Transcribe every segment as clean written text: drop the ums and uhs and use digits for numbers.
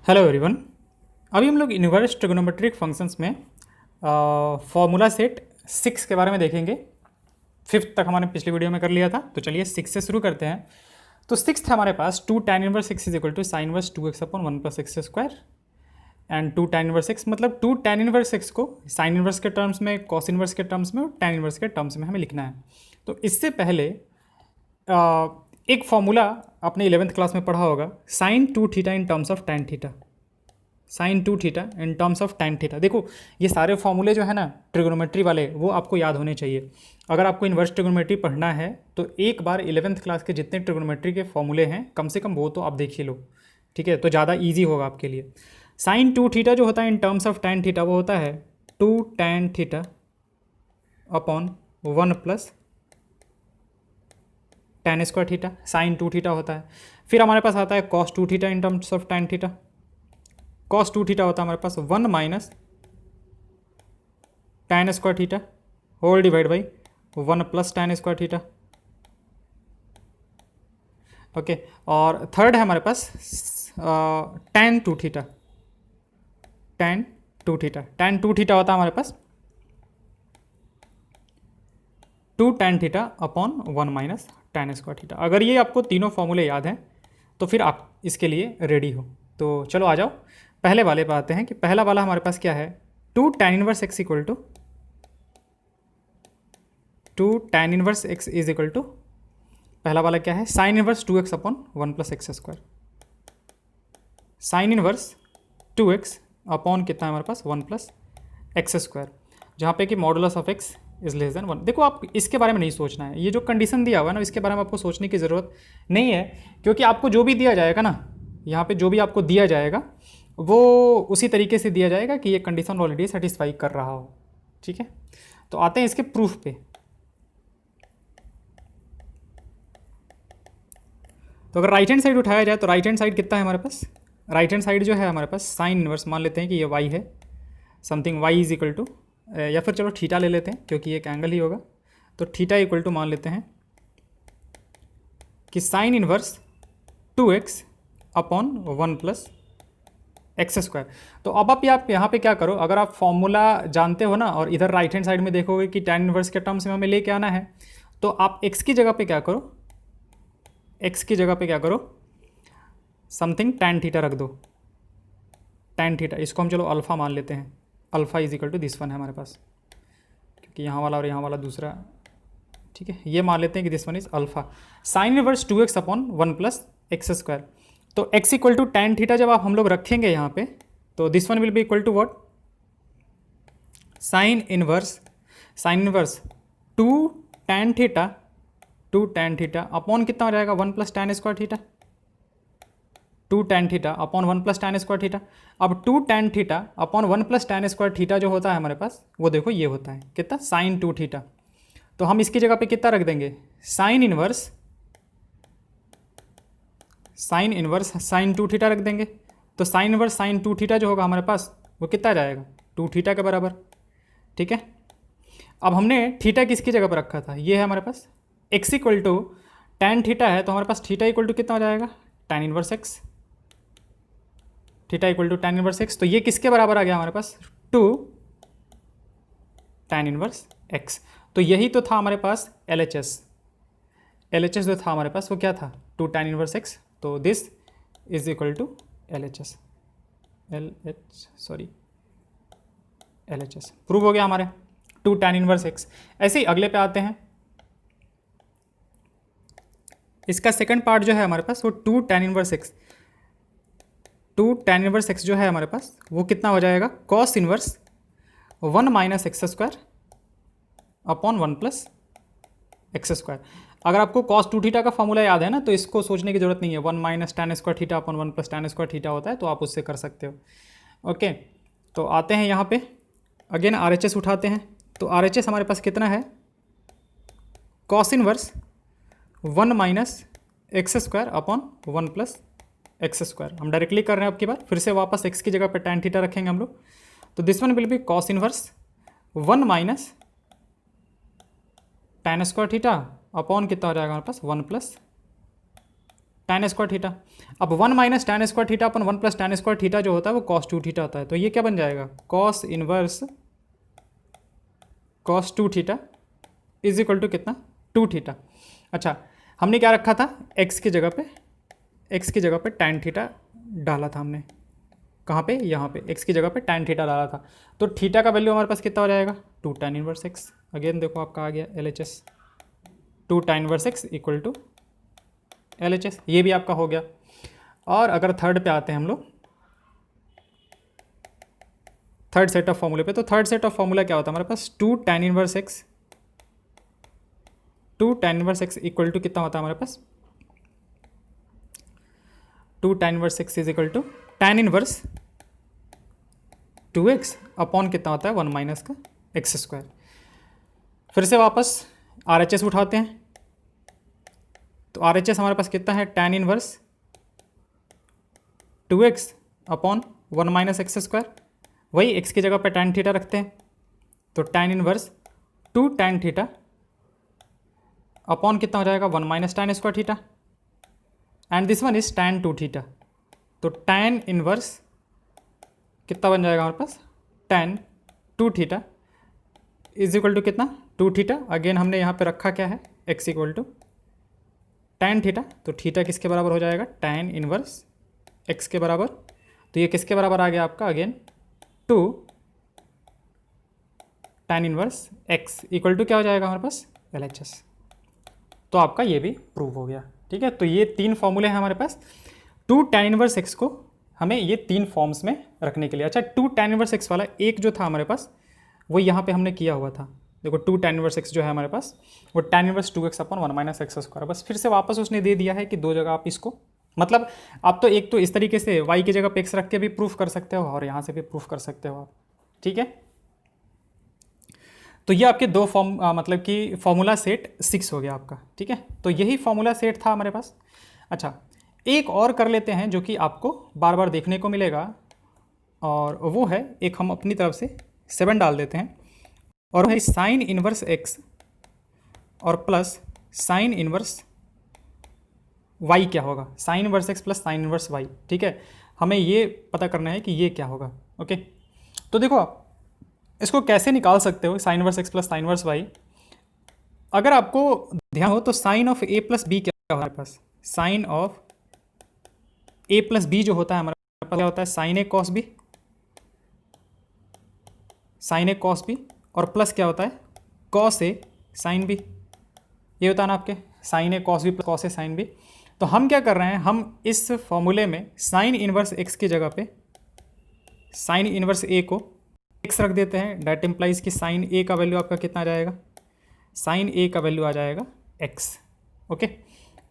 Hello everyone. अभी हम लोग इनवर्स ट्रिगोनोमेट्रिक फंक्शंस में फॉर्मूला सेट 6 के बारे में देखेंगे। 5th तक हमारे पिछली वीडियो में कर लिया था, तो चलिए 6 से शुरू करते हैं। तो 6th हमारे पास 2 tan inverse x is equal to sine inverse 2x upon 1 plus x square and 2 tan inverse x, मतलब 2 tan इनवर्स x को साइन इनवर्स के टर्म्स में, कॉस इनवर्स के टर्म्स में और tan इनवर्स के टर्म्स में हमें लिखना है। तो इससे पहले एक फॉर्मूला आपने 11th क्लास में पढ़ा होगा, sine 2 theta in terms of tan theta, sine 2 theta in terms of tan theta. देखो ये सारे फॉर्मूले जो है ना ट्रिगोनोमेट्री वाले, वो आपको याद होने चाहिए। अगर आपको इन्वर्स ट्रिगोनोमेट्री पढ़ना है तो एक बार 11th क्लास के जितने ट्रिगोनोमेट्री के फॉर्मूले हैं कम से कम वो तो आप देख ही लो, ठीक है? तो ज़्यादा ईजी होगा आपके लिए। साइन 2 थीटा जो होता है in terms of tan theta, वो होता है 2 tan theta upon 1 plus tan square theta, sine 2 theta होता है। फिर हमारे पास आता है cos 2 theta in terms of tan theta, cos 2 theta होता है हमारे पास 1 minus tan square theta whole divide by 1 plus tan square theta. Okay, और थर्ड है हमारे पास tan 2 theta, tan 2 theta, tan 2 theta होता है हमारे पास 2 tan theta upon 1 minus tan square theta. अगर ये आपको तीनों फॉर्मूले याद हैं तो फिर आप इसके लिए रेडी हो। तो चलो आ जाओ, पहले वाले पर आते हैं कि पहला वाला हमारे पास क्या है, 2 tan inverse x equal to 2 tan inverse x is equal to, पहला वाला क्या है, sine inverse 2x upon 1 plus x square. Sine inverse 2x upon कितना है हमारे पास 1 प्लस एक्स स्क्वायर, जहाँ पे कि modulus of x is less than 1। देखो आप इसके बारे में नहीं सोचना है, ये जो कंडीशन दिया हुआ है ना इसके बारे में आपको सोचने की ज़रूरत नहीं है, क्योंकि आपको जो भी दिया जाएगा ना, यहाँ पे जो भी आपको दिया जाएगा वो उसी तरीके से दिया जाएगा कि ये कंडीशन ऑलरेडी सेटिस्फाई कर रहा हो, ठीक है? तो आते हैं इसके प्रूफ पे। तो अगर राइट हैंड साइड उठाया जाए तो राइट हैंड साइड कितना है हमारे पास, राइट हैंड साइड जो है हमारे पास साइन इनवर्स, मान लेते हैं कि ये y है, something y is equal to, या फिर चलो थीटा ले लेते हैं क्योंकि ये एक एंगल ही होगा, तो थीटा इक्वल टू मान लेते हैं कि sine inverse 2x upon 1 plus x square. तो अब आप यहाँ पे क्या करो, अगर आप फॉर्मूला जानते हो ना और इधर राइट हैंड साइड में देखोगे कि tan इनवर्स के टर्म्स में हमें लेके आना है, तो आप x की जगह पे क्या करो, x की जगह पे क्या करो, समथिंग tan थीटा रख दो, tan थीटा, इसको हम चलो अल्फ़ा मान लेते हैं, alpha is equal to this one है हमारे पास, क्योंकि यहाँ वाला और यहाँ वाला दूसरा, ठीक है? ये मान लेते हैं कि this one is alpha. Sine inverse 2x upon 1 plus x square, तो x equal to tan theta जब आप हम लोग रखेंगे यहाँ पे, तो this one will be equal to what, sine inverse 2 tan theta, 2 tan theta upon कितना हो जाएगा 1 plus tan square theta, 2 tan theta upon 1 plus tan square theta. अब 2 tan theta upon 1 plus tan square theta जो होता है हमारे पास, वो देखो ये होता है कितना, साइन 2 थीटा। तो हम इसकी जगह पे कितना रख देंगे, साइन इनवर्स साइन 2 थीटा रख देंगे। तो साइन इनवर्स साइन 2 थीटा जो होगा हमारे पास वो कितना आ जाएगा, 2 थीटा के बराबर, ठीक है? अब हमने थीटा किसकी जगह पर रखा था, ये है हमारे पास x equal to tan theta है, तो हमारे पास थीटा इक्वल टू कितना हो जाएगा, tan inverse x, theta equal to tan inverse x। तो ये किसके बराबर आ गया हमारे पास, 2 tan इनवर्स x। तो यही तो था हमारे पास LHS जो था हमारे पास वो क्या था, 2 tan इनवर्स x। तो this is equal to LHS, prove हो गया हमारे 2 tan इनवर्स x। ऐसे ही अगले पे आते हैं, इसका सेकंड पार्ट जो है हमारे पास वो 2 tan inverse x, 2 tan inverse x जो है हमारे पास वो कितना हो जाएगा, cos inverse 1 minus x square upon 1 plus x square. अगर आपको cos 2 थीटा का फॉर्मूला याद है ना, तो इसको सोचने की जरूरत नहीं है, 1 minus tan square theta upon 1 plus tan square theta होता है, तो आप उससे कर सकते हो। ओके, तो आते हैं यहाँ पे अगेन RHS उठाते हैं। तो RHS हमारे पास कितना है, cos inverse 1 minus x square upon 1 plus x square. हम डायरेक्टली कर रहे हैं, आपकी बात फिर से वापस x की जगह पे tan थीटा रखेंगे हम लोग, तो this one will B cos inverse 1 minus tan square theta upon कितना हो जाएगा हमारे पास 1 प्लस tan स्क्वायर थीटा। अब 1 माइनस tan स्क्वायर थीटा अपन 1 प्लस tan स्क्वायर थीटा जो होता है वो cos 2 थीटा होता है। तो ये क्या बन जाएगा, cos inverse cos 2 theta is equal to कितना, 2 थीटा। अच्छा, हमने क्या रखा था, x की जगह पे tan थीटा डाला था हमने, कहाँ पे, यहाँ पे x की जगह पे tan थीटा डाला था। तो थीटा का वैल्यू हमारे पास कितना हो जाएगा, 2 tan इनवर्स x। अगेन देखो आपका आ गया LHS, 2 tan inverse x equal to LHS, ये भी आपका हो गया। और अगर थर्ड पे आते हैं हम लोग, थर्ड सेट ऑफ फॉर्मूले पे, तो थर्ड सेट ऑफ फॉर्मूला क्या होता है हमारे पास, 2 tan inverse x, 2 tan inverse x equal to कितना होता है हमारे पास, 2 tan inverse x is equal to tan inverse 2x upon कितना होता है 1 माइनस का एक्स स्क्वायर। फिर से वापस RHS उठाते हैं, तो RHS हमारे पास कितना है, tan inverse 2x upon 1 minus x square. वही x की जगह पे tan थीटा रखते हैं, तो tan inverse 2 tan theta upon कितना हो जाएगा, 1 minus tan square theta, and this one is tan 2 theta. तो tan इनवर्स कितना बन जाएगा हमारे पास, tan 2 theta is equal to कितना, 2 थीटा। अगेन हमने यहाँ पे रखा क्या है, x equal to tan theta, तो थीटा किसके बराबर हो जाएगा, tan इनवर्स x के बराबर। तो ये किसके बराबर आ गया आपका, again 2 tan inverse x equal to क्या हो जाएगा हमारे पास, LHS। तो आपका ये भी प्रूव हो गया। ठीक है, तो ये 3 फॉर्मूले हैं हमारे पास 2 tan इनवर्स x को हमें ये 3 फॉर्म्स में रखने के लिए। अच्छा, 2 tan इनवर्स x वाला एक जो था हमारे पास, वो यहाँ पे हमने किया हुआ था। देखो 2 tan इनवर्स x जो है हमारे पास, वो tan inverse 2x upon 1 minus x square. बस फिर से वापस उसने दे दिया है कि 2 जगह आप इसको, मतलब आप तो एक तो इस तरीके से y की जगह पे x रख के भी प्रूफ कर सकते हो और यहाँ से भी प्रूफ कर सकते हो आप। ठीक है, तो ये आपके 2 फॉर्म मतलब कि फॉर्मूला सेट 6 हो गया आपका। ठीक है, तो यही फॉर्मूला सेट था हमारे पास। अच्छा, एक और कर लेते हैं जो कि आपको बार बार देखने को मिलेगा, और वो है, एक हम अपनी तरफ से 7 डाल देते हैं, और है साइन इनवर्स x और प्लस साइन इनवर्स y क्या होगा, sign inverse x plus sine inverse y। ठीक है, हमें ये पता करना है कि ये क्या होगा। ओके, तो देखो आप इसको कैसे निकाल सकते हो, sine inverse x plus sine inverse y। अगर आपको ध्यान हो तो sine of a plus B क्या होगा हमारे पास, sine of a plus B जो होता है हमारे पास क्या होता है, sine A cos B, sine A cos B, और प्लस क्या होता है, कॉस ए साइन बी। ये होता है ना आपके sign A cos B plus cos A sine B. तो हम क्या कर रहे हैं, हम इस फॉर्मूले में साइन इनवर्स एक्स की जगह पे साइन इनवर्स ए को एक्स रख देते हैं। डैट इम्प्लाइज कि साइन ए का वैल्यू आपका कितना आ जाएगा, साइन ए का वैल्यू आ जाएगा एक्स। ओके,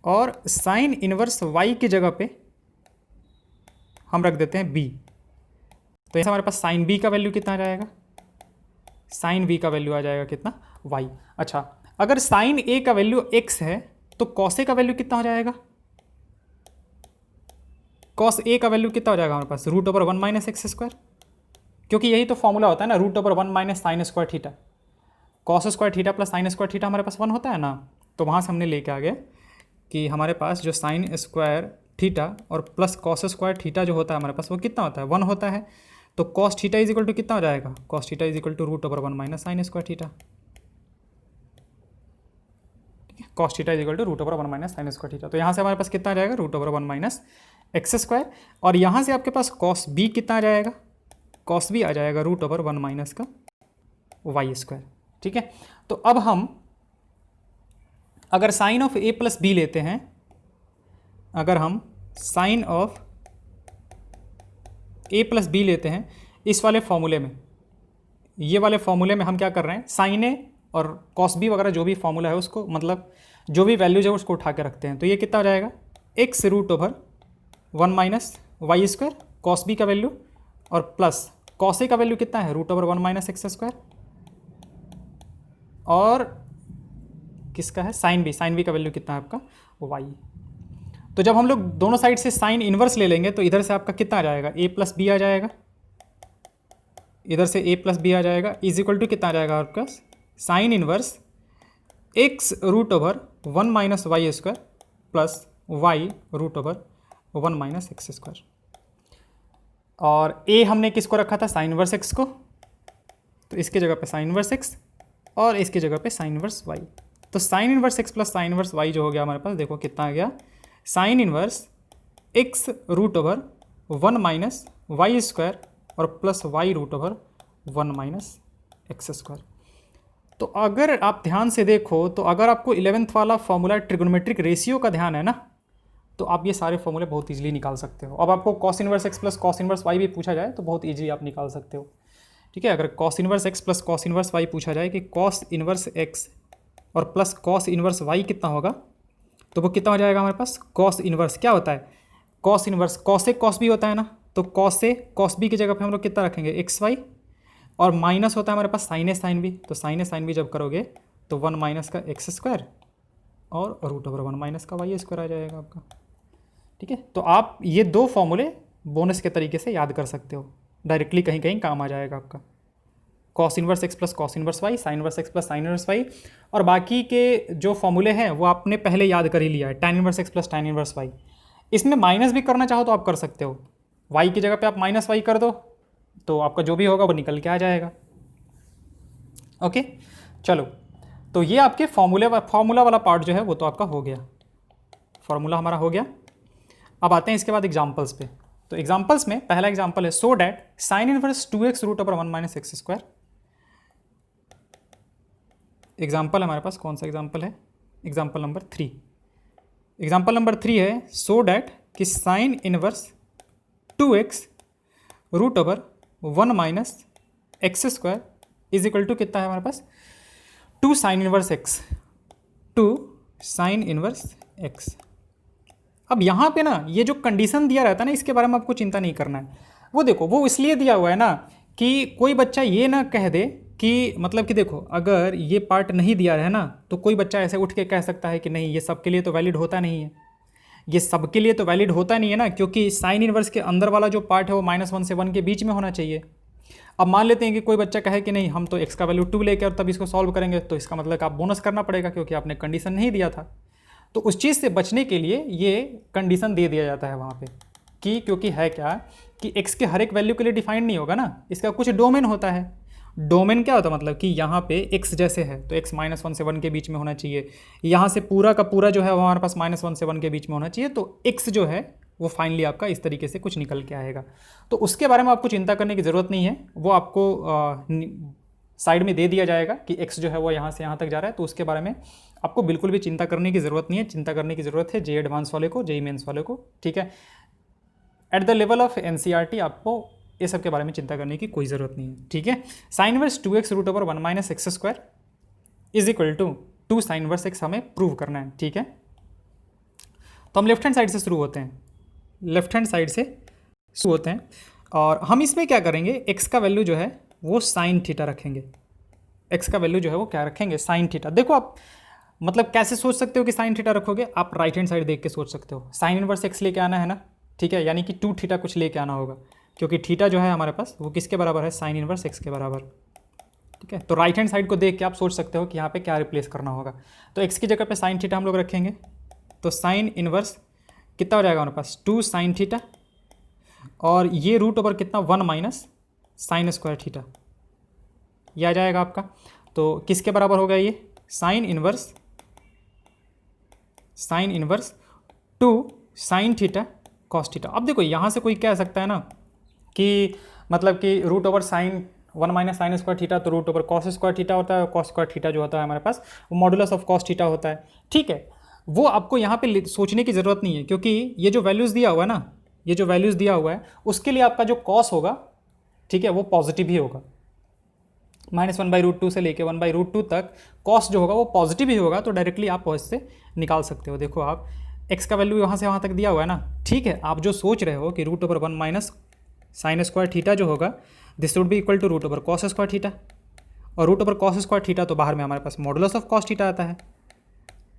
और साइन इनवर्स वाई की जगह पे हम रख देते हैं बी। तो ऐसा हमारे पास साइन बी का वैल्यू कितना आ जाएगा, साइन बी का वैल्यू आ जाएगा कितना, वाई। अच्छा, अगर साइन ए का वैल्यू एक्स है तो कॉस ए का वैल्यू कितना हो जाएगा, कॉस ए का वैल्यू कितना हो जाएगा हमारे पास, root over 1 minus x square. क्योंकि यही तो फॉर्मूला होता है ना, root over 1 minus sine square theta, cos square theta plus sine square theta हमारे पास 1 होता है ना। तो वहाँ से हमने लेके आ गया कि हमारे पास जो साइन स्क्वायर थीटा और प्लस कॉस स्क्वायर थीटा जो होता है हमारे पास, वो कितना होता है, 1 होता है। तो cos theta is equal to कितना हो जाएगा, cos theta is equal to root over 1 minus sine square theta. Cos theta is equal to root over 1 minus sine square theta. तो यहाँ से हमारे पास कितना आ जाएगा, root over 1 minus x square, और यहाँ से आपके पास कॉस बी कितना आ जाएगा, कॉस बी आ जाएगा रूट ओवर 1 माइनस का वाई स्क्वायर। ठीक है, तो अब हम अगर sine of a plus b लेते हैं, अगर हम sine of a plus b लेते हैं इस वाले फॉर्मूले में, ये वाले फॉर्मूले में हम क्या कर रहे हैं, साइन ए और कॉस बी वगैरह जो भी फॉर्मूला है उसको, मतलब जो भी वैल्यूज है उसको उठा के रखते हैं। तो ये कितना हो जाएगा, x root over 1 minus Y square, cos b का वैल्यू, और प्लस कॉस ए का वैल्यू कितना है, root over 1 minus x square, और किसका है, साइन बी का वैल्यू कितना है आपका, वाई। तो जब हम लोग दोनों साइड से साइन इनवर्स ले लेंगे तो इधर से आपका कितना आ जाएगा, ए प्लस बी आ जाएगा, इधर से ए प्लस बी आ जाएगा, इज इक्वल टू कितना आ जाएगा आपका, sine inverse x root over 1 minus Y square plus Y root over 1 minus x square. और ए हमने किसको रखा था, साइन इनवर्स एक्स को, तो इसके जगह पे साइन इनवर्स एक्स और इसकी जगह पे साइन इनवर्स वाई। तो sine inverse x plus sine inverse Y जो हो गया हमारे पास, देखो कितना आ गया, sine inverse x root over 1 minus Y square और plus Y root over 1 minus x square. तो अगर आप ध्यान से देखो तो अगर आपको 11th वाला फॉर्मूला ट्रिगोनोमेट्रिक रेशियो का ध्यान है ना, तो आप ये सारे फॉर्मूले बहुत इजीली निकाल सकते हो। अब आपको cos inverse x plus cos inverse y भी पूछा जाए तो बहुत इजीली आप निकाल सकते हो। ठीक है, अगर cos inverse x plus cos inverse y पूछा जाए कि कॉस इनवर्स एक्स और प्लस कॉस इनवर्स वाई कितना होगा, तो वो कितना हो जाएगा हमारे पास, कॉस इनवर्स क्या होता है, cos inverse cos A cos B होता है ना, तो कॉस ए कॉस बी की जगह पे हम लोग कितना रखेंगे, एक्स वाई, और माइनस होता है हमारे पास साइन ए साइन बी, तो साइन ए साइन बी जब करोगे तो 1 माइनस का एक्स स्क्वायर और रूट ओवर 1 माइनस का वाई स्क्वायर आ जाएगा आपका। ठीक है, तो आप ये दो फॉर्मूले बोनस के तरीके से याद कर सकते हो, डायरेक्टली कहीं कहीं काम आ जाएगा आपका। Cos inverse x plus cos inverse y, sine inverse x plus sine inverse y, और बाकी के जो फॉर्मूले हैं वो आपने पहले याद कर ही लिया है, tan inverse x plus tan inverse y. इसमें माइनस भी करना चाहो तो आप कर सकते हो, वाई की जगह पे आप माइनस वाई कर दो तो आपका जो भी होगा वो निकल के आ जाएगा। ओके, चलो, तो ये आपके फॉर्मूला वाला पार्ट जो है वो तो आपका हो गया, फॉर्मूला हमारा हो गया। अब आते हैं इसके बाद एग्जाम्पल्स पे। तो एग्जाम्पल्स में पहला एग्जाम्पल है so that sine inverse 2x root over 1 minus x square. Example हमारे पास कौन सा एग्जाम्पल है, एग्जाम्पल नंबर 3। एग्जाम्पल नंबर 3 है सो डैट कि sine inverse 2x root over 1 minus x square is equal to कितना है हमारे पास, 2 sine inverse x, 2 sine inverse x. अब यहाँ पे ना ये जो कंडीशन दिया रहता है ना, इसके बारे में आपको चिंता नहीं करना है। वो देखो वो इसलिए दिया हुआ है ना कि कोई बच्चा ये ना कह दे कि मतलब कि देखो अगर ये पार्ट नहीं दिया है ना तो कोई बच्चा ऐसे उठ के कह सकता है कि नहीं ये सबके लिए तो वैलिड होता नहीं है, ये सबके लिए तो वैलिड होता नहीं है ना, क्योंकि साइन इनवर्स के अंदर वाला जो पार्ट है वो -1 से 1 के बीच में होना चाहिए। अब मान लेते हैं कि कोई बच्चा कहे कि नहीं हम तो x का वैल्यू 2 लेके और तब इसको सॉल्व करेंगे, तो इसका मतलब आप बोनस करना पड़ेगा क्योंकि आपने कंडीशन नहीं दिया था। तो उस चीज़ से बचने के लिए ये कंडीशन दे दिया जाता है वहाँ पे कि क्योंकि है क्या कि x के हर एक वैल्यू के लिए डिफाइंड नहीं होगा ना, इसका कुछ डोमेन होता है। डोमेन क्या होता है, मतलब कि यहाँ पे x जैसे है तो x -1 से 1 के बीच में होना चाहिए, यहाँ से पूरा का पूरा जो है वो हमारे पास -1 से 1 के बीच में होना चाहिए, तो x जो है वो फाइनली आपका इस तरीके से कुछ निकल के आएगा। तो उसके बारे में आपको चिंता करने की ज़रूरत नहीं है, वो आपको साइड में दे दिया जाएगा कि x जो है वो यहाँ से यहाँ तक जा रहा है, तो उसके बारे में आपको बिल्कुल भी चिंता करने की ज़रूरत नहीं है। चिंता करने की ज़रूरत है जे एडवांस वाले को, जेई मेंस वाले को। ठीक है, at the level of NCERT आपको ये सब के बारे में चिंता करने की कोई ज़रूरत नहीं है। ठीक है, sine inverse 2x root over 1 minus x square is equal to 2 sine inverse x हमें प्रूव करना है। ठीक है, तो हम लेफ्ट हैंड साइड से शुरू होते हैं, लेफ्ट हैंड साइड से शुरू होते हैं और हम इसमें क्या करेंगे, x का वैल्यू जो है वो साइन थीटा रखेंगे। x का वैल्यू जो है वो क्या रखेंगे, साइन थीटा। देखो आप मतलब कैसे सोच सकते हो कि साइन थीटा रखोगे, आप राइट हैंड साइड देख के सोच सकते हो। साइन इनवर्स x लेके आना है ना, ठीक है, यानी कि 2 थीटा कुछ लेके आना होगा, क्योंकि थीटा जो है हमारे पास वो किसके बराबर है, साइन इनवर्स x के बराबर। ठीक है, तो राइट हैंड साइड को देख के आप सोच सकते हो कि यहाँ पे क्या रिप्लेस करना होगा। तो x की जगह पे साइन थीटा हम लोग रखेंगे, तो साइन इनवर्स कितना हो जाएगा हमारे पास, 2 साइन थीटा, और ये रूट ओवर कितना 1 माइनस साइन स्क्वायर थीटा, ये आ जाएगा आपका। तो किसके बराबर होगा ये, sign inverse 2 sine theta cos theta. अब देखो यहाँ से कोई कह सकता है ना कि मतलब कि root over sine 1 minus sine square theta तो root over cos square theta होता है, कॉस स्क्वायर थीटा जो होता है हमारे पास वो मॉडुलस ऑफ कॉस थीटा होता है। ठीक है, वो आपको यहाँ पे सोचने की ज़रूरत नहीं है, क्योंकि ये जो वैल्यूज़ दिया हुआ है ना, ये जो वैल्यूज़ दिया हुआ है उसके लिए आपका जो कॉस होगा, ठीक है, वो पॉजिटिव ही होगा। -1/√2 से लेके 1/√2 तक कॉस जो होगा वो पॉजिटिव ही होगा, तो डायरेक्टली आप इससे निकाल सकते हो। देखो आप x का वैल्यू यहाँ से वहाँ तक दिया हुआ है ना, ठीक है, आप जो सोच रहे हो कि root over 1 minus sine square theta जो होगा this would be equal to root over cos square theta, और root over cos square theta तो बाहर में हमारे पास मॉडुलस ऑफ कॉस थीटा आता है।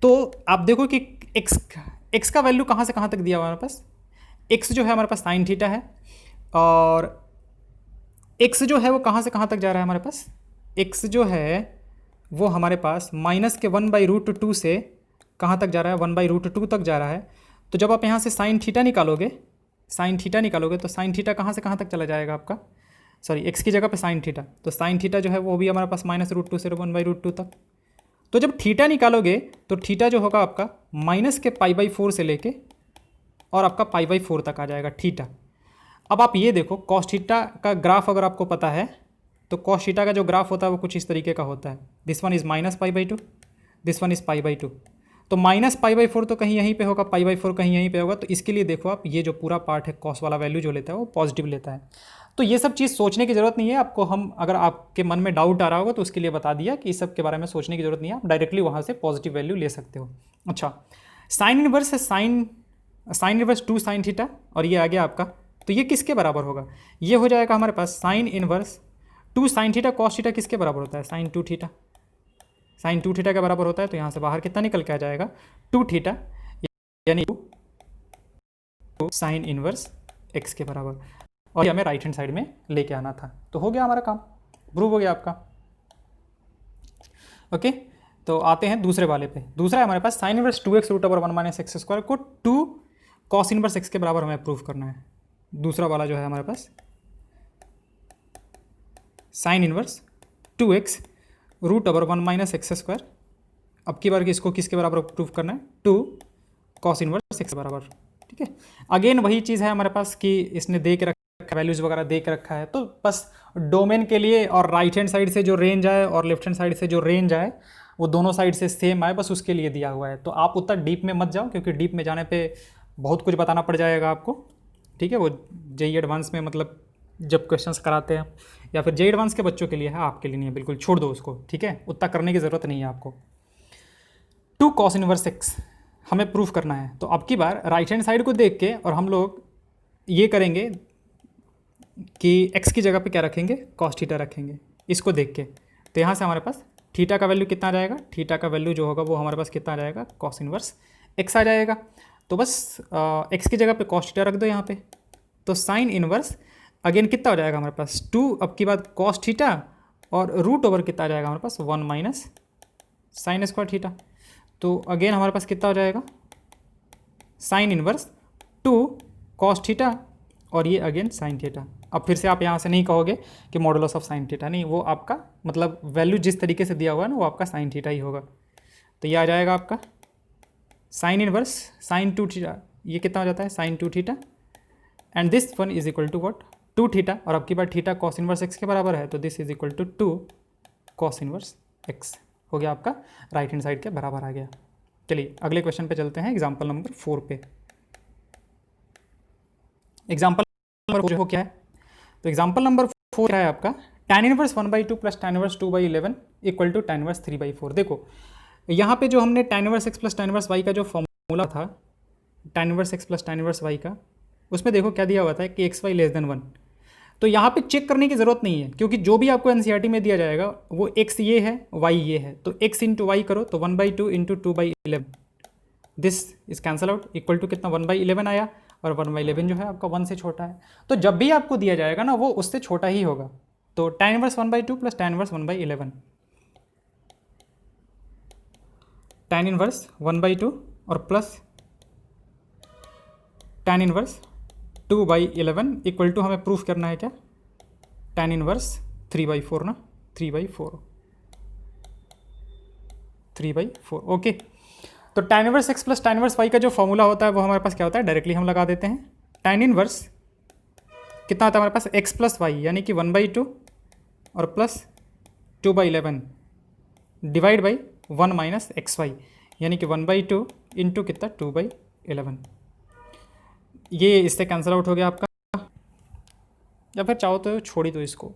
तो आप देखो कि x का वैल्यू कहाँ से कहाँ तक दिया हुआ है हमारे पास, x जो है हमारे पास साइन थीटा है, और x जो है वो कहाँ से कहाँ तक जा रहा है हमारे पास, x जो है वो हमारे पास -1/√2 से कहाँ तक जा रहा है, 1/√2 तक जा रहा है। तो जब आप यहाँ से साइन थीटा निकालोगे, तो साइन थीटा कहाँ से कहाँ तक चला जाएगा आपका, सॉरी एक्स की जगह पे साइन थीटा, तो साइन थीटा जो है वो भी हमारे पास -√2 से 1/√2 तक। तो जब थीटा निकालोगे तो थीटा जो होगा आपका माइनस के π/4 से लेके और आपका π/4 तक आ जाएगा थीटा। अब आप ये देखो कॉस थीटा का ग्राफ अगर आपको पता है तो कॉस थीटा का जो ग्राफ होता है वो कुछ इस तरीके का होता है, this one is -π/2, this one is π/2। तो -π/4 तो कहीं यहीं पे होगा, π/4 कहीं यहीं पे होगा, तो इसके लिए देखो आप ये जो पूरा पार्ट है कॉस वाला वैल्यू जो लेता है वो पॉजिटिव लेता है। तो ये सब चीज़ सोचने की ज़रूरत नहीं है आपको, हम अगर आपके मन में डाउट आ रहा होगा तो उसके लिए बता दिया कि इस सब के बारे में सोचने की ज़रूरत नहीं है, आप डायरेक्टली वहाँ से पॉजिटिव वैल्यू ले सकते हो। अच्छा, साइन इनवर्स है साइन इनवर्स 2 साइन थीटा, और ये आ गया आपका, तो ये किसके बराबर होगा, ये हो जाएगा हमारे पास sine inverse 2 sine theta cos theta किसके बराबर होता है, साइन 2 थीटा। साइन 2 थीटा के बराबर होता है, तो यहाँ से बाहर कितना निकल के आ जाएगा 2 थीटा, यानी 2 साइन इनवर्स एक्स के बराबर, और ये हमें राइट हैंड साइड में लेके आना था। तो हो गया हमारा काम, प्रूव हो गया आपका। ओके, तो आते हैं दूसरे वाले पे। दूसरा है हमारे पास साइन इनवर्स 2x √1 - x² को 2 कॉस इनवर्स x के बराबर हमें प्रूव करना है। दूसरा वाला जो है हमारे पास साइन इनवर्स 2x √1 - x²। अब की बार इसको किसके बराबर प्रूव करना है, 2 कॉस इनवर्स x के बराबर। ठीक है, अगेन वही चीज़ है हमारे पास कि इसने दे के रखा, वैल्यूज़ वगैरह दे के रखा है, तो बस डोमेन के लिए और राइट हैंड साइड से जो रेंज आए और लेफ्ट हैंड साइड से जो रेंज आए वो दोनों साइड से सेम आए, बस उसके लिए दिया हुआ है। तो आप उतना डीप में मत जाओ, क्योंकि डीप में जाने पे बहुत कुछ बताना पड़ जाएगा आपको। ठीक है, वो जेईई एडवांस में मतलब जब क्वेश्चंस कराते हैं, या फिर जेईई एडवांस के बच्चों के लिए है, आपके लिए नहीं है, बिल्कुल छोड़ दो उसको। ठीक है, उतना करने की ज़रूरत नहीं है आपको। 2 कॉस इनवर्स x हमें प्रूफ करना है, तो अब की बार राइट हैंड साइड को देख के और हम लोग ये करेंगे कि x की जगह पे क्या रखेंगे, कॉस थीटा रखेंगे, इसको देख के। तो यहाँ से हमारे पास थीटा का वैल्यू कितना आ जाएगा, थीटा का वैल्यू जो होगा वो हमारे पास कितना आ जाएगा, कॉस इनवर्स x आ जाएगा। तो बस x की जगह पे कॉस थीटा रख दो यहाँ पे, तो साइन इनवर्स अगेन कितना हो जाएगा हमारे पास 2, अब की बात कॉस थीटा, और रूट ओवर कितना आ जाएगा हमारे पास 1 - साइन स्क्वायर थीटा। तो अगेन हमारे पास कितना हो जाएगा, साइन इनवर्स 2 कॉस थीटा, और ये अगेन साइन थीटा। अब फिर से आप यहाँ से नहीं कहोगे कि मॉडुलस ऑफ साइन थीटा, नहीं, वो आपका मतलब वैल्यू जिस तरीके से दिया हुआ है ना वो आपका साइन थीटा ही होगा। तो ये आ जाएगा आपका साइन इनवर्स साइन 2 थीटा, ये कितना हो जाता है sine 2 theta, and this one is equal to what 2 theta, और अब की बार थीटा कॉस इनवर्स एक्स के बराबर है, तो this is equal to 2 cos inverse x हो गया आपका, राइट हैंड साइड के बराबर आ गया। चलिए अगले क्वेश्चन पे चलते हैं, एग्जाम्पल नंबर 4 पे। एग्जाम्पल नंबर 4 क्या है, तो एग्जाम्पल नंबर 4 क्या है आपका, tan inverse 1/2 plus tan inverse 2/11 equal to tan inverse 3/4। देखो यहाँ पे जो हमने tan inverse x plus tan inverse y का जो फॉर्मूला था, tan inverse x plus tan inverse y का, उसमें देखो क्या दिया हुआ था कि xy लेस देन 1। तो यहाँ पे चेक करने की ज़रूरत नहीं है, क्योंकि जो भी आपको एनसीईआरटी में दिया जाएगा वो x ये है y ये है, तो x इंटू वाई करो तो 1/2 into 2/11, this is cancel out, equal to कितना 1/11 आया, और 1/11 जो है आपका 1 से छोटा है। तो जब भी आपको दिया जाएगा ना वो उससे छोटा ही होगा। तो tan inverse 1/2 plus tan inverse 1/11, tan inverse 1/2 और plus tan inverse 2/11 equal to हमें प्रूफ करना है क्या, tan इनवर्स 3/4 ना, 3/4 ओके। तो tan inverse x plus tan inverse y का जो फॉर्मूला होता है वो हमारे पास क्या होता है, डायरेक्टली हम लगा देते हैं। tan इनवर्स कितना होता है हमारे पास x प्लस वाई, यानी कि 1/2 और plus 2/11 divide by 1 minus xy, यानी कि 1/2 इंटू कितना 2/11। ये इससे कैंसिल आउट हो गया आपका, या फिर चाहो तो छोड़ ही दो इसको,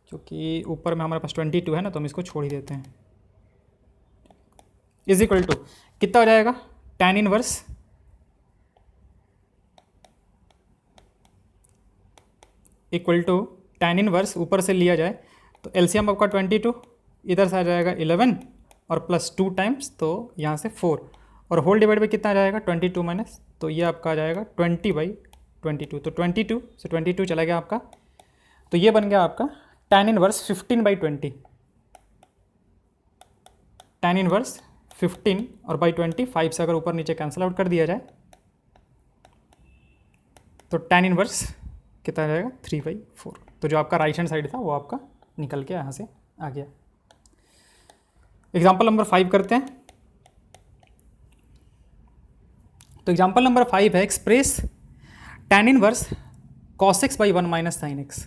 क्योंकि ऊपर में हमारे पास 22 है ना, तो हम इसको छोड़ ही देते हैं। इज इक्वल टू कितना हो जाएगा, tan inverse equal to tan inverse ऊपर से लिया जाए तो एलसीएम आपका 22, इधर से आ जाएगा 11 और प्लस 2 टाइम्स, तो यहाँ से 4, और होल डिवाइड बाई कितना आ जाएगा 22 माइनस, तो ये आपका आ जाएगा 20/22, तो 22 से 22 चला गया आपका, तो ये बन गया आपका tan इनवर्स 15/20, tan इनवर्स 15 और बाई 20, 5 से अगर ऊपर नीचे कैंसिल आउट कर दिया जाए तो tan इनवर्स कितना रहेगा 3/4। तो जो आपका राइट हैंड साइड था वो आपका निकल के यहाँ से आ गया। एग्जाम्पल नंबर 5 करते हैं। तो एग्जाम्पल नंबर 5 है express tan inverse cos x by 1 minus sine x.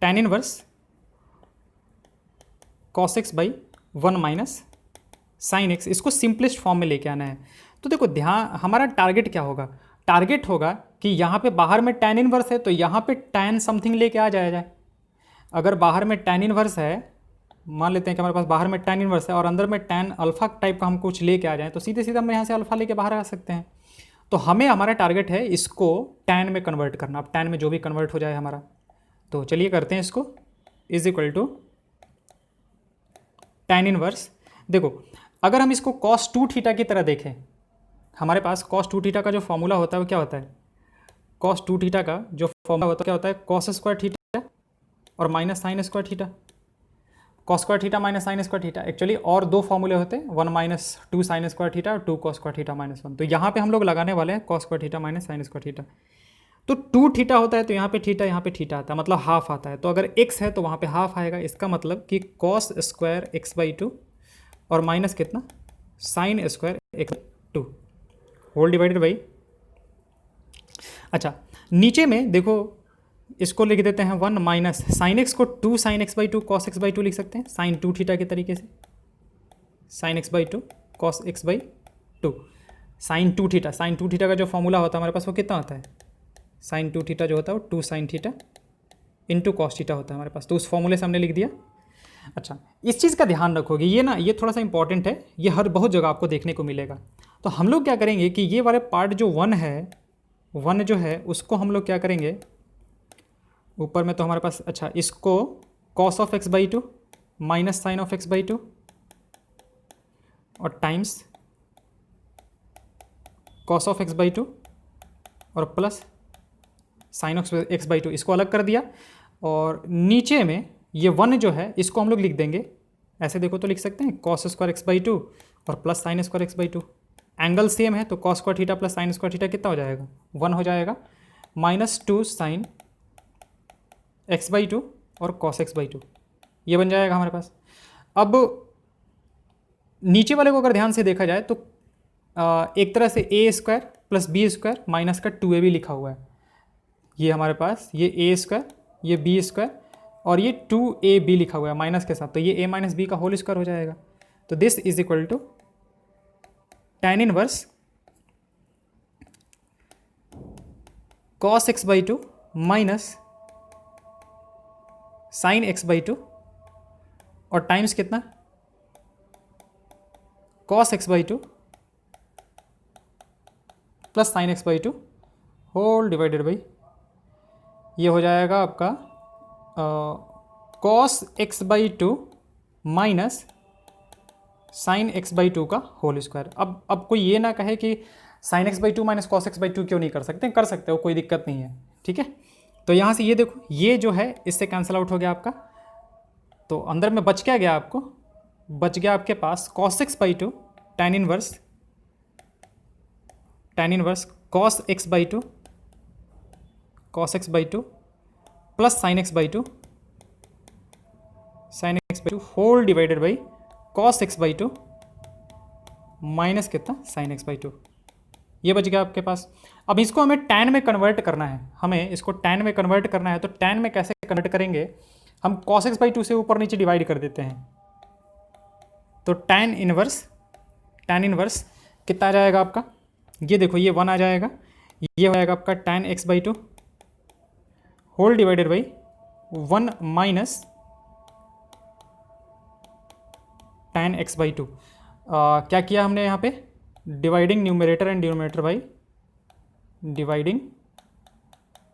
tan inverse cos x by 1 minus sine x, इसको सिंपलेस्ट फॉर्म में लेके आना है। तो देखो ध्यान, हमारा टारगेट क्या होगा? टारगेट होगा कि यहाँ पे बाहर में tan इनवर्स है तो यहाँ पे tan समथिंग लेके आ जाए। अगर बाहर में tan इनवर्स है, मान लेते हैं कि हमारे पास बाहर में tan इनवर्स है और अंदर में tan अल्फा टाइप का हम कुछ लेके आ जाए, तो सीधे सीधे हम यहाँ से अल्फा लेके बाहर आ सकते हैं। तो हमें हमारा टारगेट है इसको tan में कन्वर्ट करना। अब tan में जो भी कन्वर्ट हो जाए हमारा, तो चलिए करते हैं इसको। Is equal to tan inverse, देखो अगर हम इसको cos 2 थीटा की तरह देखें, हमारे पास cos 2 थीटा का जो फॉर्मूला होता है वो क्या होता है? cos 2 थीटा का जो फॉर्मूला होता है क्या होता है? cos स्क्वायर थीटा और minus sine square theta. cos square theta minus sine square theta, actually और दो फॉर्मूले होते हैं, 1 माइनस 2 साइन स्क्वायर थीटा और 2 cos स्क्वायर थीटा माइनस 1। तो यहाँ पे हम लोग लगाने वाले हैं cos square theta minus sine square theta. तो 2 थीटा होता है तो यहाँ पे थीटा, यहाँ पे थीटा आता है, मतलब हाफ आता है। तो अगर x है तो वहाँ पे हाफ आएगा। इसका मतलब कि cos स्क्वायर x/2 और माइनस कितना sine square x/2 whole divided by, अच्छा नीचे में देखो इसको लिख देते हैं 1 माइनस साइन एक्स को 2 साइन x/2 cos x/2 लिख सकते हैं, साइन 2 थीटा के तरीके से, sine x/2 cos x/2 sine 2 theta. Sine 2 theta का जो फॉर्मूला होता है हमारे पास वो कितना होता है? साइन 2 थीटा जो होता है वो 2 sine theta into cos theta होता है हमारे पास। तो उस फॉर्मूले से हमने लिख दिया। अच्छा, इस चीज़ का ध्यान रखोगे, ये ना ये थोड़ा सा इंपॉर्टेंट है, ये हर बहुत जगह आपको देखने को मिलेगा। तो हम लोग क्या करेंगे कि ये वाले पार्ट जो 1 है, 1 जो है उसको हम लोग क्या करेंगे, ऊपर में तो हमारे पास, अच्छा इसको cos of x/2 minus sine of x/2 और टाइम्स cos ऑफ x/2 और प्लस साइन ऑफ x/2, इसको अलग कर दिया। और नीचे में ये 1 जो है इसको हम लोग लिख देंगे ऐसे, देखो तो लिख सकते हैं cos स्क्वायर x/2 और plus sine square x/2। Angle same है तो cos square theta plus sine square theta कितना हो जाएगा? 1 हो जाएगा, माइनस 2 साइन x/2 और cos x/2, ये बन जाएगा हमारे पास। अब नीचे वाले को अगर ध्यान से देखा जाए तो एक तरह से a square plus b square minus का 2ab लिखा हुआ है। ये हमारे पास ये a स्क्वायर, ये b स्क्वायर और ये 2ab लिखा हुआ है माइनस के साथ, तो ये a माइनस बी का होल स्क्वायर हो जाएगा। तो this is equal to tan inverse cos x/2 minus sine x/2 और टाइम्स कितना cos x/2 plus sine x/2 whole divided by, ये हो जाएगा आपका cos x/2 minus sine x/2 का होल स्क्वायर। अब कोई ये ना कहे कि sign x/2 minus cos x/2 क्यों नहीं कर सकते, कर सकते हो, कोई दिक्कत नहीं है, ठीक है। तो यहाँ से ये देखो, ये जो है इससे कैंसिल आउट हो गया आपका, तो अंदर में बच क्या गया आपको? बच गया आपके पास cos x/2 tan inverse cos x/2 plus sine x/2 whole divided by cos x/2 minus कितना साइन x/2, ये बच गया आपके पास। अब इसको हमें tan में कन्वर्ट करना है, हमें इसको tan में कन्वर्ट करना है। तो tan में कैसे कन्वर्ट करेंगे? हम cos x/2 से ऊपर नीचे डिवाइड कर देते हैं, तो tan इनवर्स कितना आ जाएगा आपका? ये देखो ये 1 आ जाएगा, ये हो जाएगा आपका tan x/2 whole divided by 1 minus tan x/2। क्या किया हमने यहाँ पे? Dividing numerator and denominator by dividing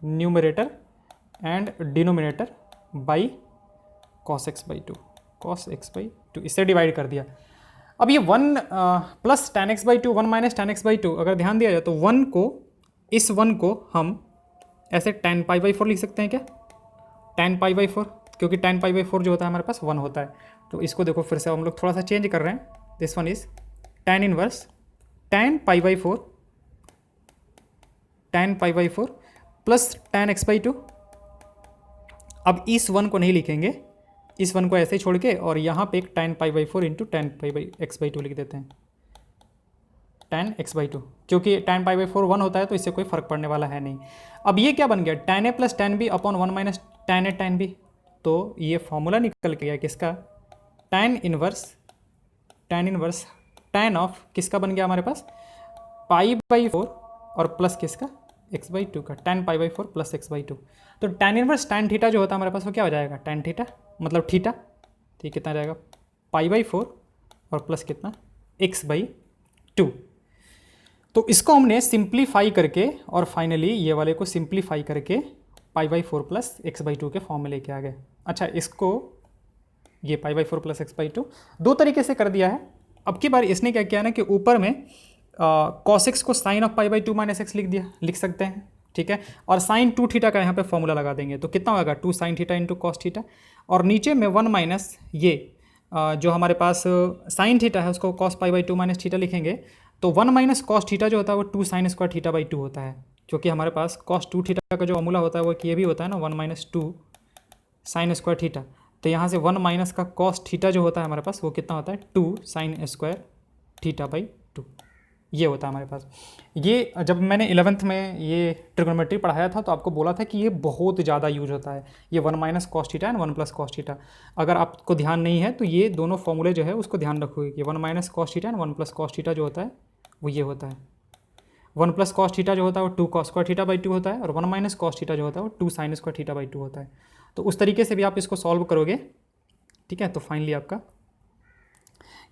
numerator and denominator by cos x/2 इससे डिवाइड कर दिया। अब ये 1 plus tan x/2 1 minus tan x/2 अगर ध्यान दिया जाए तो 1 को, इस 1 को हम ऐसे tan π/4 लिख सकते हैं क्या? tan π/4, क्योंकि tan π/4 जो होता है हमारे पास 1 होता है। तो इसको देखो फिर से हम लोग थोड़ा सा चेंज कर रहे हैं। This one is tan inverse tan π/4 tan pi by 4 plus tan x by 2। अब इस वन को नहीं लिखेंगे, इस वन को ऐसे ही छोड़ के और यहाँ पे एक tan pi by 4 into tan pi by x by 2 लिख देते हैं, tan x बाई 2, क्योंकि tan पाई बाई 4 1 होता है तो इससे कोई फर्क पड़ने वाला है नहीं। अब ये क्या बन गया, tan a plus tan b upon 1 minus tan a tan b। तो ये फॉर्मूला निकल के गया किसका, tan इनवर्स tan ऑफ किसका बन गया हमारे पास, पाई बाई 4 और प्लस किसका, x बाई 2 का, tan pi by 4 plus x by 2। तो tan इनवर्स tan थीटा जो होता है हमारे पास वो क्या हो जाएगा, tan थीटा मतलब थीटा, ठीक कितना जाएगा, पाई बाई 4 और प्लस कितना, x बाई 2। तो इसको हमने सिंप्लीफाई करके और फाइनली ये वाले को सिंप्लीफाई करके पाई बाई 4 प्लस एक्स बाई 2 के फॉर्म में लेके आ गए। अच्छा, इसको ये पाई बाई 4 प्लस एक्स बाई 2 दो तरीके से कर दिया है। अब की बार इसने क्या किया ना कि ऊपर में कॉस एक्स को sine of pi by 2 minus x लिख दिया, लिख सकते हैं, ठीक है, और साइन 2 थीटा का यहाँ पे फॉर्मूला लगा देंगे तो कितना होगा 2 sine theta into cos theta, और नीचे में 1 माइनस ये जो हमारे पास साइन थीटा है उसको cos pi by 2 minus theta लिखेंगे तो 1 माइनस कॉस थीटा जो होता है वो 2 साइन स्क्वायर थीटा बाई 2 होता है, क्योंकि हमारे पास कॉस 2 थीटा का जो फॉर्मूला होता है वो ये भी होता है ना 1 माइनस 2 साइन स्क्वायर थीटा। तो यहाँ से 1 माइनस का कॉस थीटा जो होता है हमारे पास वो कितना होता है 2 साइन स्क्वायर थीटा बाई 2, ये होता है हमारे पास। ये जब मैंने 11th में ये ट्रिग्नोमेट्री पढ़ाया था तो आपको बोला था कि ये बहुत ज़्यादा यूज होता है, ये 1 minus cos theta and 1 plus cos theta. अगर आपको ध्यान नहीं है तो ये दोनों फॉर्मूले जो है उसको ध्यान रखोगे कि 1 minus cos theta and 1 plus cos theta जो होता है वो ये होता है, 1 प्लस कॉस थीटा जो होता है वो 2 कॉस स्क्वायर थीटा बाई 2 होता है, और 1 माइनस कॉस थीटा जो होता है वो 2 साइन स्क्वायर थीटा बाई 2 होता है। तो उस तरीके से भी आप इसको सॉल्व करोगे, ठीक है, तो फाइनली आपका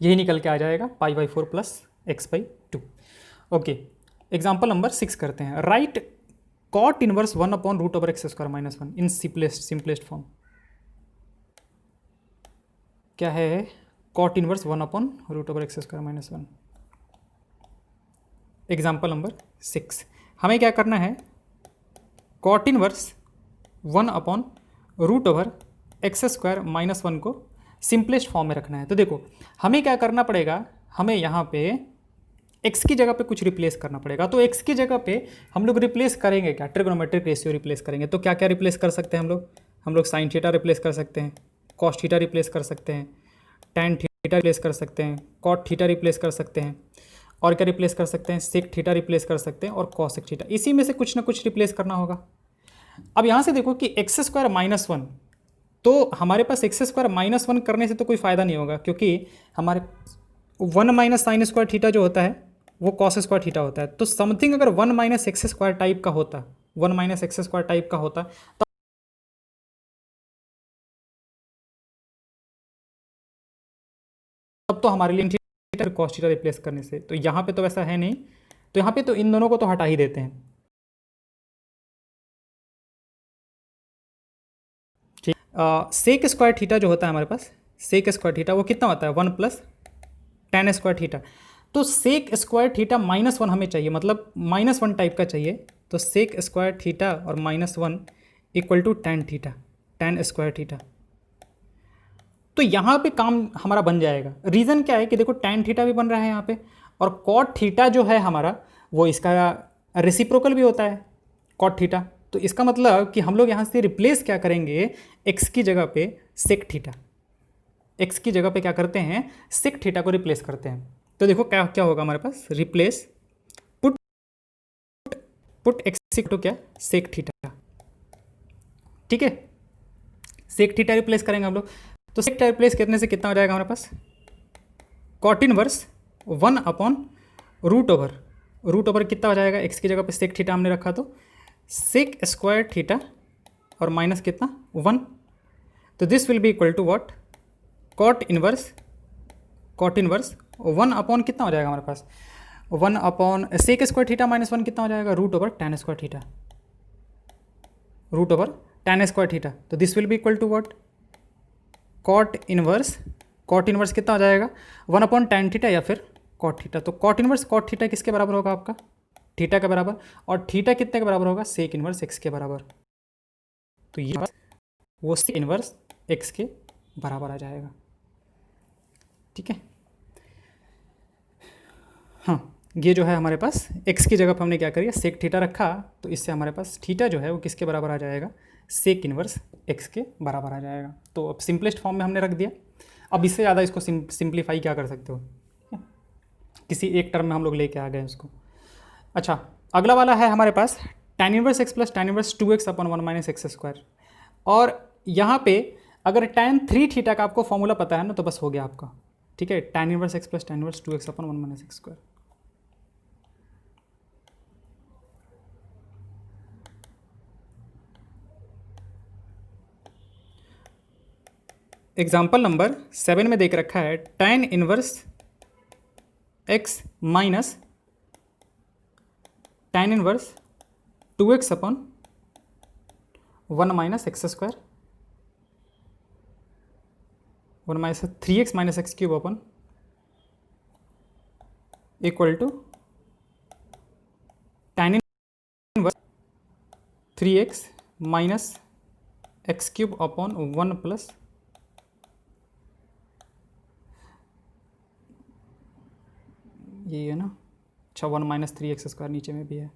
यही निकल के आ जाएगा pi by 4 plus x by 2। Okay, example number 6 करते हैं। Write cot inverse 1 upon root over x square minus 1 in simplest form. क्या है, cot inverse 1 upon root over x square minus 1। Example number 6, हमें क्या करना है, cot inverse 1 upon root over x square minus 1 को simplest form में रखना है। तो देखो हमें क्या करना पड़ेगा, हमें यहाँ पे x की जगह पे कुछ रिप्लेस करना पड़ेगा। तो x की जगह पे हम लोग रिप्लेस करेंगे क्या, ट्रिग्नोमेट्रिक रेशियो रिप्लेस करेंगे। तो क्या क्या रिप्लेस कर सकते हैं हम लोग साइन थीटा रिप्लेस कर सकते हैं, कॉस थीटा रिप्लेस कर सकते हैं, टैन थीटा रिप्लेस कर सकते हैं, कॉट थीटा रिप्लेस कर सकते हैं, और क्या रिप्लेस कर सकते हैं, सेक थीटा रिप्लेस कर सकते हैं, और कॉसेक थीटा। इसी में से कुछ ना कुछ रिप्लेस करना होगा। अब यहाँ से देखो कि एक्स स्क्वायर माइनस 1, तो हमारे पास एक्स स्क्वायर माइनस 1 करने से तो कोई फ़ायदा नहीं होगा, क्योंकि हमारे 1 माइनस साइन स्क्वायर थीटा जो होता है वो कॉस स्क्वायर थीटा होता है। तो समथिंग अगर 1 माइनस एक्स स्क्वायर टाइप का होता, 1 माइनस एक्स स्क्वायर टाइप का होता तब तो हमारे लिए थीटा कॉस थीटा रिप्लेस करने से, तो यहाँ पे तो वैसा है नहीं, तो यहाँ पे तो इन दोनों को तो हटा ही देते हैं, ठीक। सेक स्क्वायर थीटा जो होता है हमारे पास, सेक स्क्वायर थीटा वो कितना होता है 1 प्लस tan स्क्वायर थीटा। तो सेक स्क्वायर थीटा माइनस 1 हमें चाहिए, मतलब माइनस 1 टाइप का चाहिए। तो सेक स्क्वायर थीटा और minus 1 equal to tan theta, tan square theta. तो यहाँ पे काम हमारा बन जाएगा। रीज़न क्या है कि देखो tan थीटा भी बन रहा है यहाँ पे, और कॉट थीटा जो है हमारा वो इसका रेसिप्रोकल भी होता है कॉट थीटा। तो इसका मतलब कि हम लोग यहाँ से रिप्लेस क्या करेंगे, x की जगह पे सेक थीटा, x की जगह पे क्या करते हैं, सेक थीटा को रिप्लेस करते हैं। तो देखो क्या क्या होगा हमारे पास, रिप्लेस पुट एक्स टू क्या, सेक थीटा, ठीक है, सेक थीटा रिप्लेस करेंगे हम लोग। तो सेक थीटा रिप्लेस करने से कितना हो जाएगा हमारे पास, cot inverse 1 upon root over कितना हो जाएगा, एक्स की जगह पे सेक थीटा हमने रखा तो सेक स्क्वायर थीटा और माइनस कितना 1। तो this will be equal to what, cot inverse 1 upon कितना हो जाएगा हमारे पास, 1 upon sec square theta minus 1 कितना हो जाएगा, root over tan square theta. तो this will be equal to what, cot inverse कितना हो जाएगा 1 अपॉन tan थीटा या फिर कॉट थीटा। तो कॉट इनवर्स कॉट थीटा किसके बराबर होगा आपका, थीटा के बराबर, और थीटा कितने के बराबर होगा, सेक इनवर्स एक्स के बराबर। तो ये वो सेक इनवर्स एक्स के बराबर आ जाएगा, ठीक है। हाँ, ये जो है हमारे पास एक्स की जगह पर हमने क्या करिए सेक थीटा रखा, तो इससे हमारे पास थीटा जो है वो किसके बराबर आ जाएगा, सेक इनवर्स एक्स के बराबर आ जाएगा। तो अब सिंपलेस्ट फॉर्म में हमने रख दिया। अब इससे ज़्यादा इसको सिंप्लीफाई क्या कर सकते हो, किसी एक टर्म में हम लोग लेके आ गए उसको। अच्छा, अगला वाला है हमारे पास tan inverse x plus tan inverse 2x upon 1 minus x square. और यहाँ पे अगर tan 3 थीटा का आपको फॉर्मूला पता है ना तो बस हो गया आपका, ठीक है। tan inverse x plus tan inverse 2x upon 1 minus x square. Example number 7 में देख रखा है tan inverse x minus tan inverse 2x upon 1 minus x square, 1 minus 3x minus x cube upon equal to tan inverse 3x minus x cube upon 1 plus ये है ना, अच्छा 1 minus 3x square नीचे में भी है।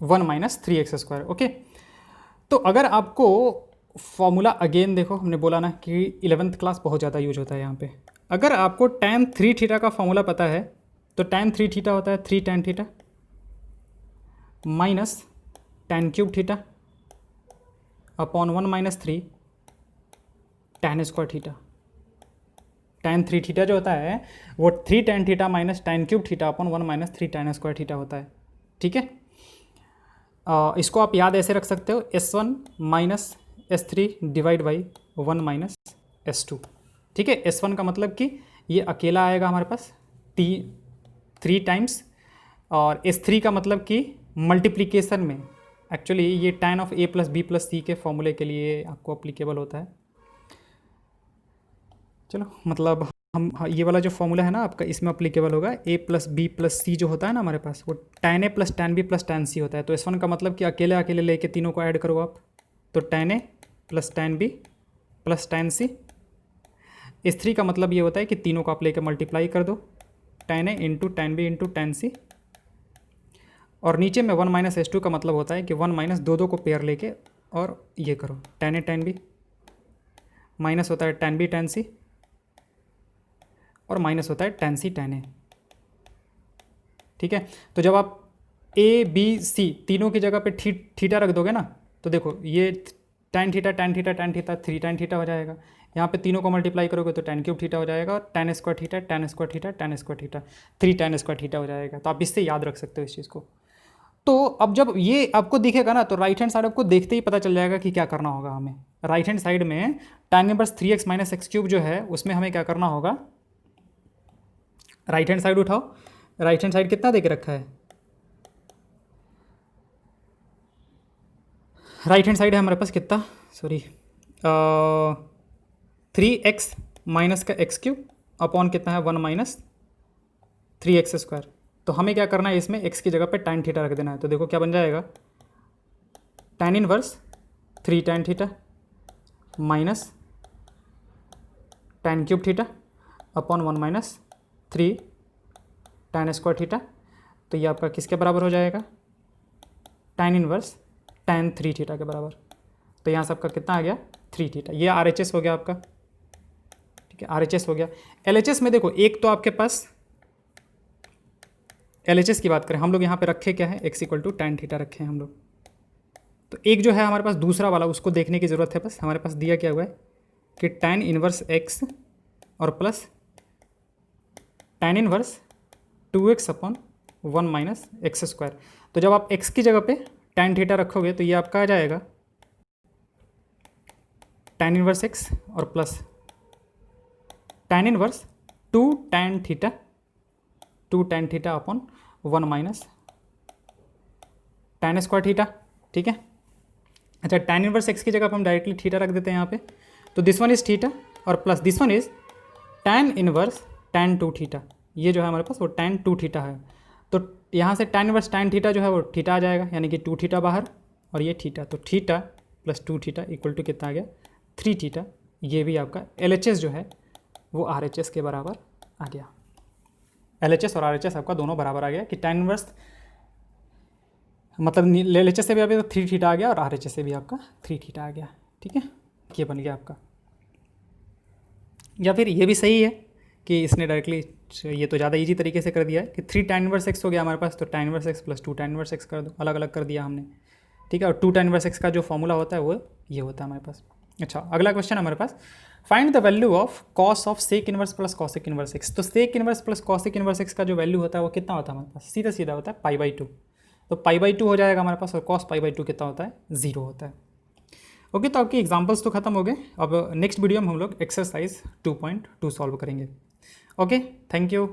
One minus 3x square, okay. तो अगर आपको फॉर्मूला अगेन देखो, हमने बोला ना कि 11th क्लास बहुत ज़्यादा यूज होता है यहाँ पे। अगर आपको tan 3 थीटा का फॉर्मूला पता है तो tan 3 थीटा होता है 3 tan theta minus tan cube theta upon 1 minus 3 tan square theta. tan 3 theta जो होता है वो 3 tan theta minus tan cube theta upon 1 minus 3 tan square theta होता है, ठीक है। इसको आप याद ऐसे रख सकते हो, S1 minus S3 divide by 1 minus S2, ठीक है। S1 का मतलब कि ये अकेला आएगा हमारे पास 3 टाइम्स, और S3 का मतलब कि मल्टीप्लिकेशन में, एक्चुअली ये tan of a plus B plus C के फॉर्मूले के लिए आपको अप्लीकेबल होता है। चलो मतलब हम ये वाला जो फॉर्मूला है ना आपका, इसमें अप्लीकेबल होगा a प्लस बी प्लस सी जो होता है ना हमारे पास, वो tan a plus tan b plus tan c होता है। तो S1 का मतलब कि अकेले अकेले लेके तीनों को ऐड करो आप, तो tan a plus tan b plus tan c। S3 का मतलब ये होता है कि तीनों को आप लेके मल्टीप्लाई कर दो, tan a into tan b into tan c। और नीचे में 1 माइनस S2 का मतलब होता है कि 1 माइनस दो को पेयर लेके और ये करो, tan a tan b minus होता है tan b tan c और माइनस होता है tan c tan a, ठीक है। तो जब आप a b c तीनों की जगह पे थीटा रख दोगे ना, तो देखो ये tan theta tan theta tan theta 3 tan theta हो जाएगा। यहाँ पे तीनों को मल्टीप्लाई करोगे तो tan क्यूब थीटा हो जाएगा, और tan square theta tan square theta tan square theta 3 tan square theta हो जाएगा। तो आप इससे याद रख सकते हो इस चीज़ को। तो अब जब ये आपको दिखेगा ना, तो राइट हैंड साइड आपको देखते ही पता चल जाएगा कि क्या करना होगा हमें। राइट हैंड साइड में tan inverse 3x minus x cube जो है उसमें हमें क्या करना होगा, राइट हैंड साइड उठाओ। राइट हैंड साइड कितना देके रखा है, राइट हैंड साइड है हमारे पास कितना, सॉरी 3x माइनस का एक्स क्यूब अपॉन कितना है 1 माइनस 3x स्क्वायर। तो हमें क्या करना है, इसमें x की जगह पे tan थीटा रख देना है। तो देखो क्या बन जाएगा, tan inverse 3 tan theta minus tan cube theta upon 1 minus 3 tan square theta. तो ये आपका किसके बराबर हो जाएगा, tan इनवर्स tan 3 थीटा के बराबर। तो यहाँ सबका कितना आ गया 3 थीटा। ये RHS हो गया आपका, ठीक है, RHS हो गया। LHS में देखो, एक तो आपके पास LHS की बात करें हम लोग, यहाँ पे रखे क्या है, x equal to tan theta रखे हैं हम लोग। तो एक जो है हमारे पास दूसरा वाला, उसको देखने की ज़रूरत है। बस हमारे पास दिया क्या हुआ है कि tan इनवर्स x और plus tan inverse 2x upon 1 minus x square. तो जब आप x की जगह पे tan थीटा रखोगे तो ये आपका आ जाएगा tan इनवर्स x और plus tan inverse 2 tan theta upon 1 minus tan square theta, ठीक है। अच्छा, tan इनवर्स x की जगह पर हम डायरेक्टली थीटा रख देते हैं यहाँ पे। तो दिस वन इज थीटा और plus this one is tan inverse tan 2 theta. ये जो है हमारे पास वो tan 2 थीटा है। तो यहाँ से tan इनवर्स tan थीटा जो है वो थीटा आ जाएगा, यानी कि 2 थीटा बाहर और ये थीटा, तो theta plus 2 theta equal to कितना आ गया 3 थीटा। ये भी आपका LHS जो है वो RHS के बराबर आ गया। LHS और RHS आपका दोनों बराबर आ गया कि tan इनवर्स मतलब LHS से भी अभी तो 3 थीटा आ गया और RHS से भी आपका 3 थीटा आ गया। ठीक है, ये बन गया आपका। या फिर ये भी सही है कि इसने डायरेक्टली, ये तो ज़्यादा इजी तरीके से कर दिया है कि 3 tan इनवर्स x हो गया हमारे पास, तो tan inverse x plus 2 tan inverse x कर दो, अलग अलग कर दिया हमने। ठीक है, और 2 tan इनवर्स x का जो फॉर्मूला होता है वो ये होता है हमारे पास। अच्छा, अगला क्वेश्चन हमारे पास, find the value of cos of sec inverse plus cosec inverse x। तो sec inverse plus cosec inverse x का जो वैल्यू होता है वो कितना होता है हमारे पास, सीधा सीधा होता है π/2। तो π/2 हो जाएगा हमारे पास, और कॉस π/2 कितना होता है 0 होता है। ओके, तो आपकी एग्जांपल्स तो खत्म हो गए। अब नेक्स्ट वीडियो में हम लोग एक्सरसाइज 2.2 सॉल्व करेंगे। Okay, thank you.